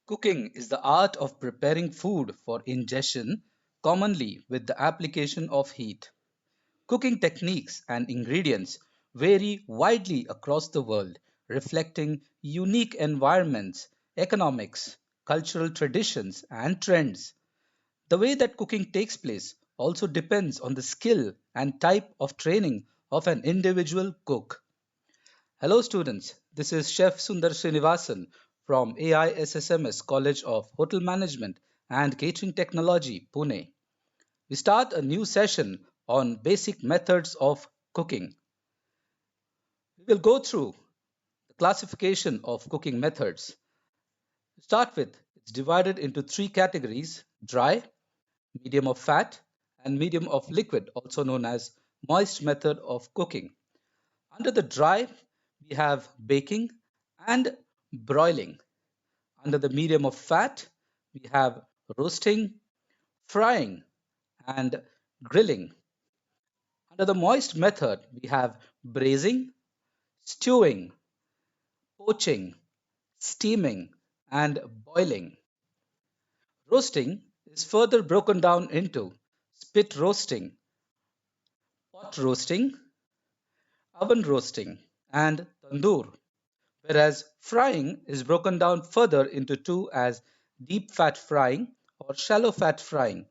Cooking is the art of preparing food for ingestion, commonly with the application of heat. Cooking techniques and ingredients vary widely across the world, reflecting unique environments, economics, cultural traditions, and trends. The way that cooking takes place also depends on the skill and type of training of an individual cook. Hello, students. This is Chef Sundar Srinivasan from AISSMS College of Hotel Management and Catering Technology, Pune. We start a new session on basic methods of cooking. We will go through the classification of cooking methods. To start with, it's divided into three categories: dry, medium of fat, and medium of liquid, also known as moist method of cooking. Under the dry, we have baking and broiling. Under the medium of fat, we have roasting, frying, and grilling. Under the moist method, we have braising, stewing, poaching, steaming, and boiling. Roasting is further broken down into spit roasting, pot roasting, oven roasting, and tandoor, whereas frying is broken down further into two as deep fat frying or shallow fat frying.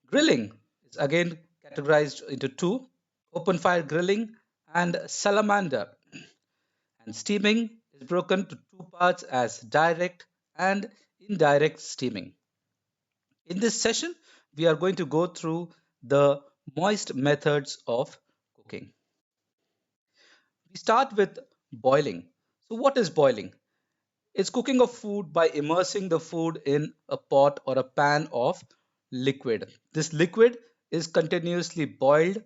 Grilling is again categorized into two: open fire grilling and salamander. And steaming is broken to two parts as direct and indirect steaming. In this session, we are going to go through the moist methods of cooking. We start with boiling. So, what is boiling? It's cooking of food by immersing the food in a pot or a pan of liquid. This liquid is continuously boiled.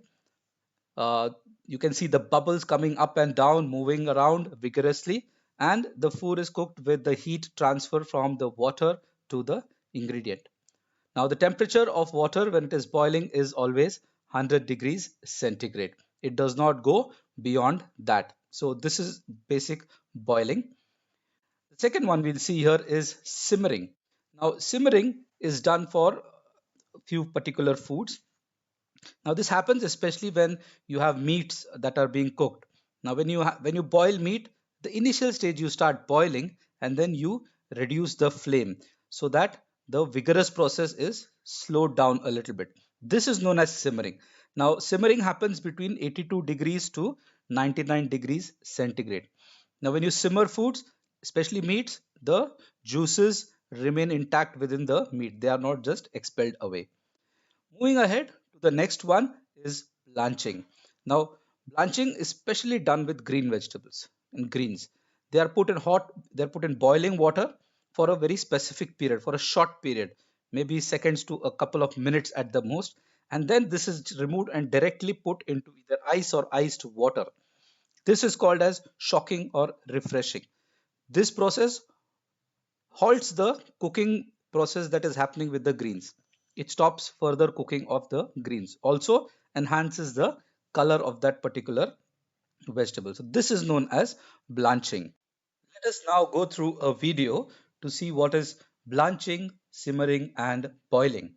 Uh, you can see the bubbles coming up and down, moving around vigorously, and the food is cooked with the heat transfer from the water to the ingredient. Now, the temperature of water when it is boiling is always 100 degrees centigrade. It does not go beyond that. So, this is basic boiling. The second one we'll see here is simmering. Now, simmering is done for a few particular foods. Now, this happens especially when you have meats that are being cooked. Now, when you boil meat, the initial stage you start boiling and then you reduce the flame so that the vigorous process is slowed down a little bit. This is known as simmering. Now, simmering happens between 82 degrees to 99 degrees centigrade. Now, when you simmer foods, especially meats, the juices remain intact within the meat. They are not just expelled away. Moving ahead to the next one is blanching. Now, blanching is specially done with green vegetables and greens. They are put in boiling water for a very specific period, for a short period, maybe seconds to a couple of minutes at the most. And then this is removed and directly put into either ice or iced water. This is called as shocking or refreshing. This process halts the cooking process that is happening with the greens. It stops further cooking of the greens. Also enhances the color of that particular vegetable. So this is known as blanching. Let us now go through a video to see what is blanching, simmering, and boiling.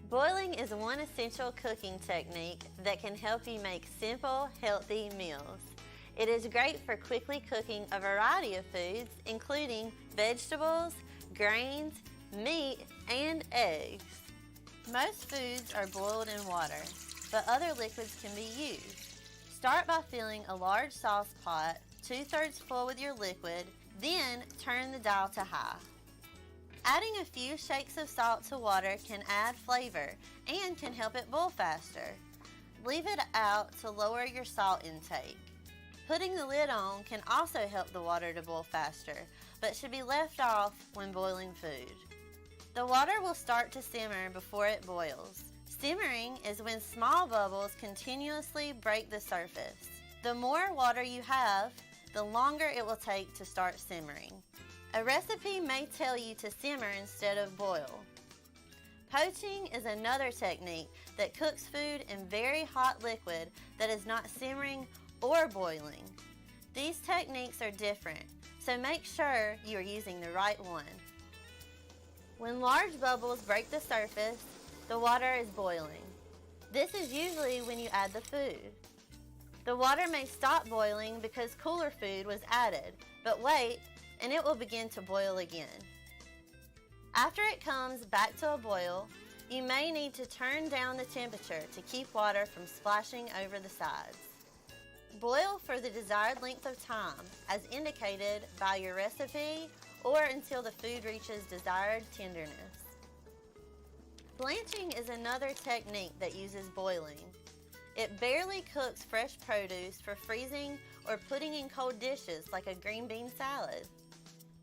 Boiling is one essential cooking technique that can help you make simple, healthy meals. It is great for quickly cooking a variety of foods, including vegetables, grains, meat, and eggs. Most foods are boiled in water, but other liquids can be used. Start by filling a large sauce pot 2/3 full with your liquid, then turn the dial to high. Adding a few shakes of salt to water can add flavor and can help it boil faster. Leave it out to lower your salt intake. Putting the lid on can also help the water to boil faster, but should be left off when boiling food. The water will start to simmer before it boils. Simmering is when small bubbles continuously break the surface. The more water you have, the longer it will take to start simmering. A recipe may tell you to simmer instead of boil. Poaching is another technique that cooks food in very hot liquid that is not simmering or boiling. These techniques are different, so make sure you are using the right one. When large bubbles break the surface, the water is boiling. This is usually when you add the food. The water may stop boiling because cooler food was added, but wait, and it will begin to boil again. After it comes back to a boil, you may need to turn down the temperature to keep water from splashing over the sides. Boil for the desired length of time, as indicated by your recipe, or until the food reaches desired tenderness. Blanching is another technique that uses boiling. It barely cooks fresh produce for freezing or putting in cold dishes like a green bean salad.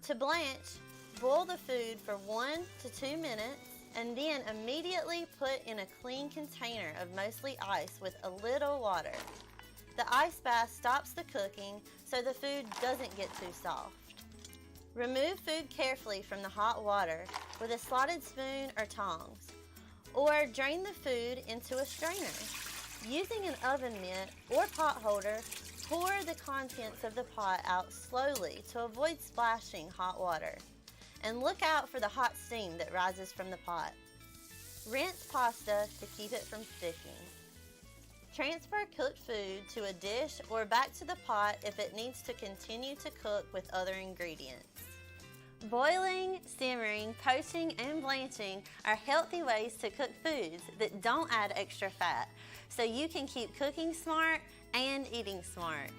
To blanch, boil the food for 1 to 2 minutes and then immediately put in a clean container of mostly ice with a little water. The ice bath stops the cooking so the food doesn't get too soft. Remove food carefully from the hot water with a slotted spoon or tongs, or drain the food into a strainer. Using an oven mitt or pot holder, pour the contents of the pot out slowly to avoid splashing hot water, and look out for the hot steam that rises from the pot. Rinse pasta to keep it from sticking. Transfer cooked food to a dish or back to the pot if it needs to continue to cook with other ingredients. Boiling, simmering, poaching, and blanching are healthy ways to cook foods that don't add extra fat, so you can keep cooking smart and eating smart.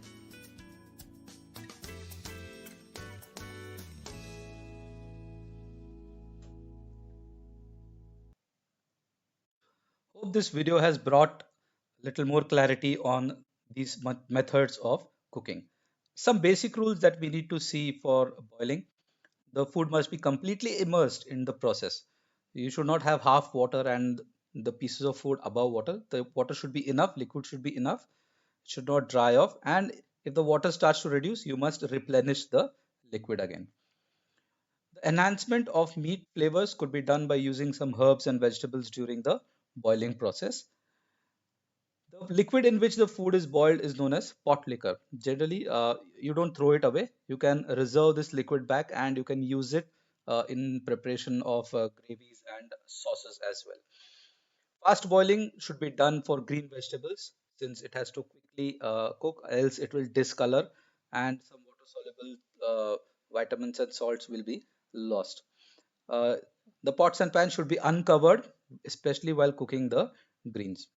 Hope this video has brought a little more clarity on these methods of cooking. Some basic rules that we need to see for boiling. The food must be completely immersed in the process. You should not have half water and the pieces of food above water. The water should be enough, liquid should be enough, it should not dry off. And if the water starts to reduce, you must replenish the liquid again. The enhancement of meat flavors could be done by using some herbs and vegetables during the boiling process. The liquid in which the food is boiled is known as pot liquor. Generally, you don't throw it away. You can reserve this liquid back and you can use it in preparation of gravies and sauces as well. Fast boiling should be done for green vegetables since it has to quickly cook, else it will discolor and some water soluble vitamins and salts will be lost. Uh, the pots and pans should be uncovered, especially while cooking the greens.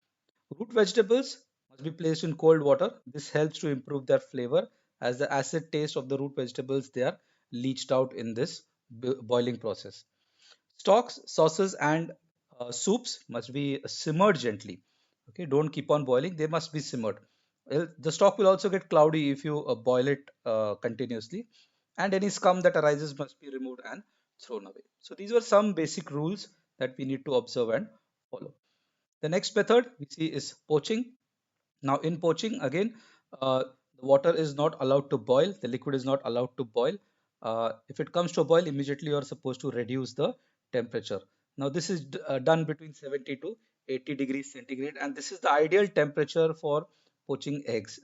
Root vegetables must be placed in cold water. This helps to improve their flavor as the acid taste of the root vegetables they are leached out in this boiling process. Stocks, sauces, and soups must be simmered gently. Okay, don't keep on boiling; they must be simmered. Well, the stock will also get cloudy if you boil it continuously, and any scum that arises must be removed and thrown away. So these were some basic rules that we need to observe and follow. The next method we see is poaching. Now, in poaching, again, the water is not allowed to boil, the liquid is not allowed to boil. If it comes to a boil, immediately you are supposed to reduce the temperature. Now, this is done between 70 to 80 degrees centigrade, and this is the ideal temperature for poaching eggs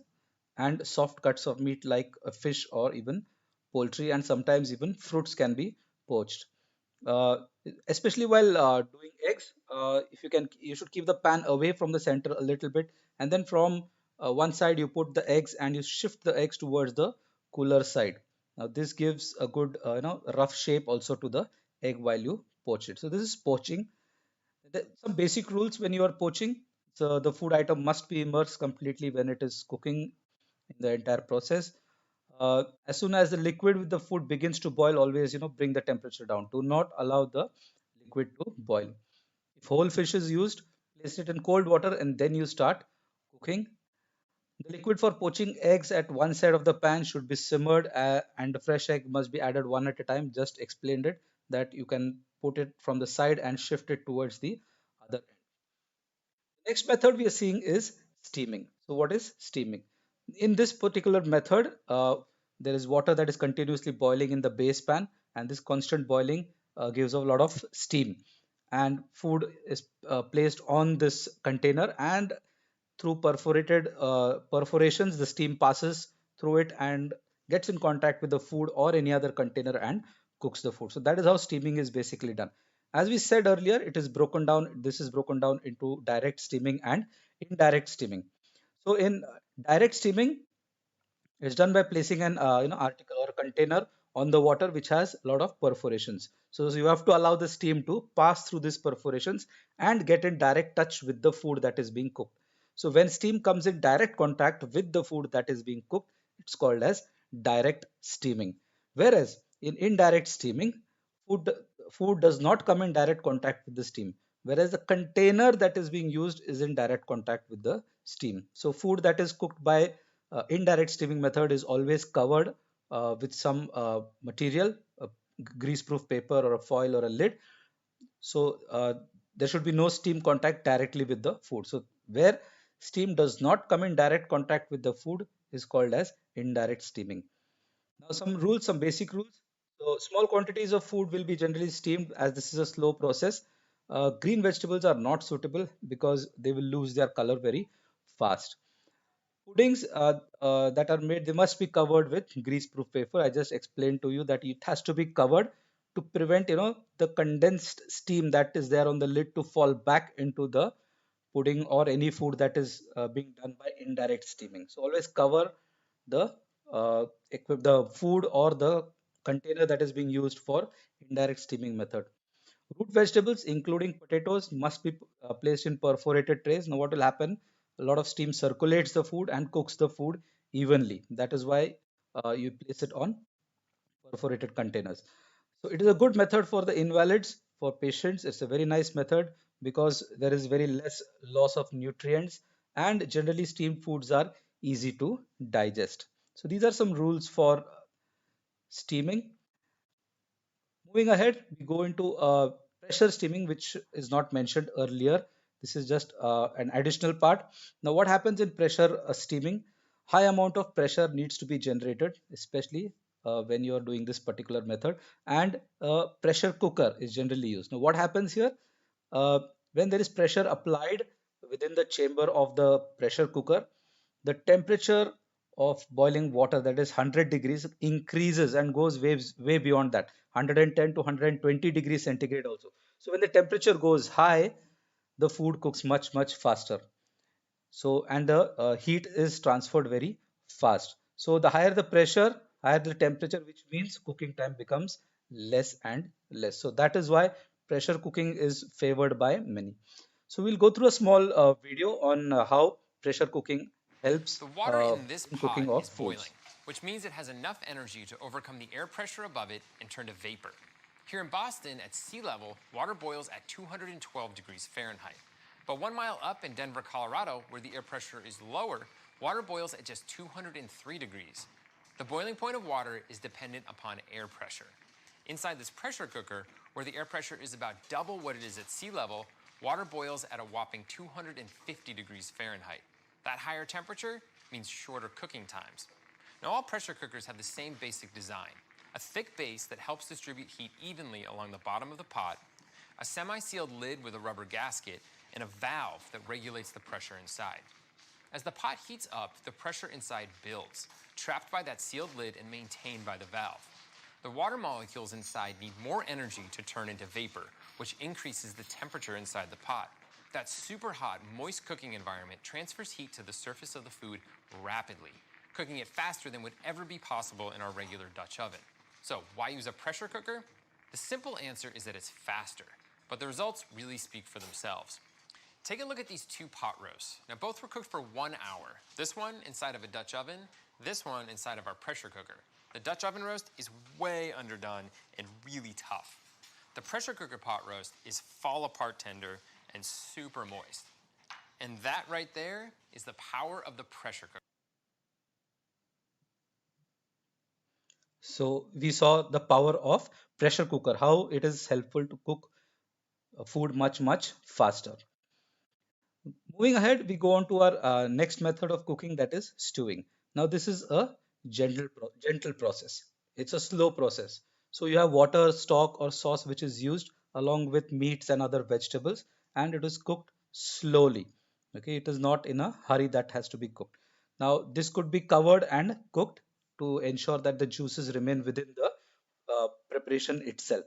and soft cuts of meat like a fish or even poultry, and sometimes even fruits can be poached. Uh, Especially while doing eggs, if you can, you should keep the pan away from the center a little bit, and then from one side you put the eggs and you shift the eggs towards the cooler side. Now this gives a good rough shape also to the egg while you poach it. So this is poaching. Some basic rules when you are poaching. So the food item must be immersed completely when it is cooking in the entire process. As soon as the liquid with the food begins to boil, always bring the temperature down. Do not allow the liquid to boil. If whole fish is used, place it in cold water and then you start cooking. The liquid for poaching eggs at one side of the pan should be simmered, and the fresh egg must be added one at a time. Just explained it that you can put it from the side and shift it towards the other end. Next method we are seeing is steaming. So what is steaming? In this particular method, there is water that is continuously boiling in the base pan, and this constant boiling gives a lot of steam. and food is placed on this container, and through perforations the steam passes through it and gets in contact with the food or any other container and cooks the food. So that is how steaming is basically done. As we said earlier, it is broken down this is broken down into direct steaming and indirect steaming. So in direct steaming, it's done by placing an article or container on the water which has a lot of perforations. So you have to allow the steam to pass through these perforations and get in direct touch with the food that is being cooked. So when steam comes in direct contact with the food that is being cooked, it's called as direct steaming. Whereas in indirect steaming, food food does not come in direct contact with the steam. Whereas the container that is being used is in direct contact with the steam. So food that is cooked by indirect steaming method is always covered with some material, grease-proof paper or a foil or a lid. So there should be no steam contact directly with the food. So where steam does not come in direct contact with the food is called as indirect steaming. Now some rules, some basic rules. So small quantities of food will be generally steamed as this is a slow process. Green vegetables are not suitable because they will lose their color very fast. Puddings that are made, they must be covered with grease-proof paper. I just explained to you that it has to be covered to prevent, the condensed steam that is there on the lid to fall back into the pudding or any food that is being done by indirect steaming. So always cover the the food or the container that is being used for indirect steaming method. Root vegetables, including potatoes, must be placed in perforated trays. Now, what will happen? A lot of steam circulates the food and cooks the food evenly. That is why you place it on perforated containers. So, it is a good method for the invalids, for patients. It's a very nice method because there is very less loss of nutrients, and generally, steamed foods are easy to digest. So, these are some rules for steaming. Moving ahead, we go into pressure steaming, which is not mentioned earlier. This is just an additional part. Now, what happens in pressure steaming? High amount of pressure needs to be generated, especially when you are doing this particular method, and a pressure cooker is generally used. Now, what happens here? Uh, when there is pressure applied within the chamber of the pressure cooker, the temperature of boiling water, that is 100 degrees, increases and goes way beyond that, 110 to 120 degrees centigrade also. So when the temperature goes high, the food cooks much faster. So and the heat is transferred very fast. So the higher the pressure, higher the temperature, which means cooking time becomes less and less. So that is why pressure cooking is favored by many. So we'll go through a small video on how pressure cooking helps The water in this in pot cooking of is boiling, foods. which means it has enough energy to overcome the air pressure above it and turn to vapor. Here in Boston, at sea level, water boils at 212 degrees Fahrenheit. But 1 mile up in Denver, Colorado, where the air pressure is lower, water boils at just 203 degrees. The boiling point of water is dependent upon air pressure. Inside this pressure cooker, where the air pressure is about double what it is at sea level, water boils at a whopping 250 degrees Fahrenheit. That higher temperature means shorter cooking times. Now, all pressure cookers have the same basic design: a thick base that helps distribute heat evenly along the bottom of the pot, a semi-sealed lid with a rubber gasket, and a valve that regulates the pressure inside. As the pot heats up, the pressure inside builds, trapped by that sealed lid and maintained by the valve. The water molecules inside need more energy to turn into vapor, which increases the temperature inside the pot. That super hot, moist cooking environment transfers heat to the surface of the food rapidly, cooking it faster than would ever be possible in our regular Dutch oven. So, why use a pressure cooker? The simple answer is that it's faster, but the results really speak for themselves. Take a look at these two pot roasts. Now, both were cooked for 1 hour. This one inside of a Dutch oven, this one inside of our pressure cooker. The Dutch oven roast is way underdone and really tough. The pressure cooker pot roast is fall apart tender and super moist. And that right there is the power of the pressure cooker. So we saw the power of pressure cooker, how it is helpful to cook food much faster. Moving ahead, we go on to our next method of cooking, that is stewing. Now this is a gentle process. It's a slow process. So you have water, stock or sauce which is used along with meats and other vegetables, and it is cooked slowly. Okay, it is not in a hurry that has to be cooked. Now, this could be covered and cooked to ensure that the juices remain within the preparation itself.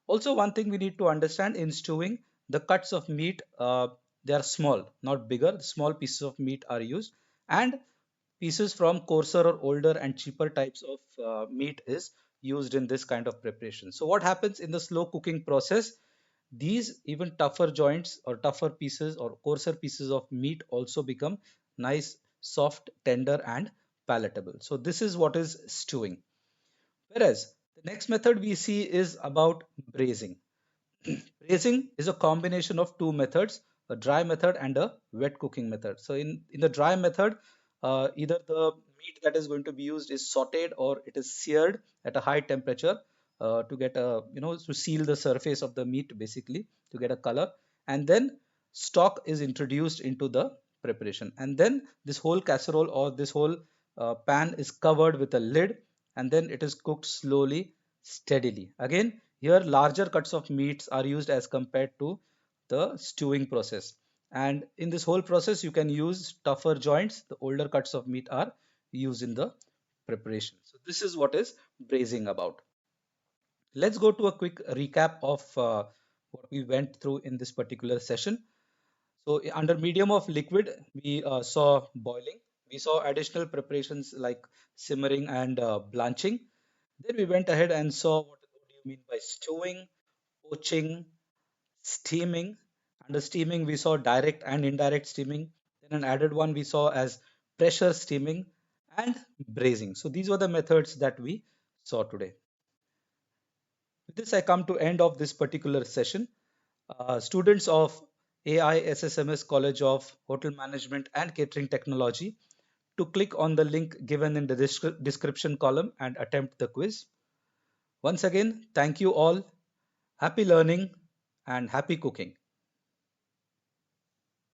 Also, one thing we need to understand in stewing, the cuts of meat, they are small, not bigger. Small pieces of meat are used, and pieces from coarser or older and cheaper types of meat is used in this kind of preparation. So what happens in the slow cooking process? These even tougher joints or tougher pieces or coarser pieces of meat also become nice, soft, tender, and palatable. So this is what is stewing. Whereas the next method we see is about braising. Braising is a combination of two methods, a dry method and a wet cooking method. So in the dry method, either the meat that is going to be used is sauteed or it is seared at a high temperature to get a, to seal the surface of the meat basically to get a color. And then stock is introduced into the preparation. And then this whole casserole or this whole pan is covered with a lid, and then it is cooked slowly, steadily. Again, here larger cuts of meats are used as compared to the stewing process. And in this whole process, you can use tougher joints. The older cuts of meat are used in the preparation. So this is what is braising about. Let's go to a quick recap of what we went through in this particular session. So under medium of liquid, we saw boiling. We saw additional preparations like simmering and blanching. Then we went ahead and saw what do you mean by stewing, poaching, steaming. Under steaming, we saw direct and indirect steaming. Then an added one we saw as pressure steaming and braising. So these were the methods that we saw today. With this, I come to end of this particular session. Students of AISSMS College of Hotel Management and Catering Technology to click on the link given in the description column and attempt the quiz. Once again, thank you all. Happy learning and happy cooking.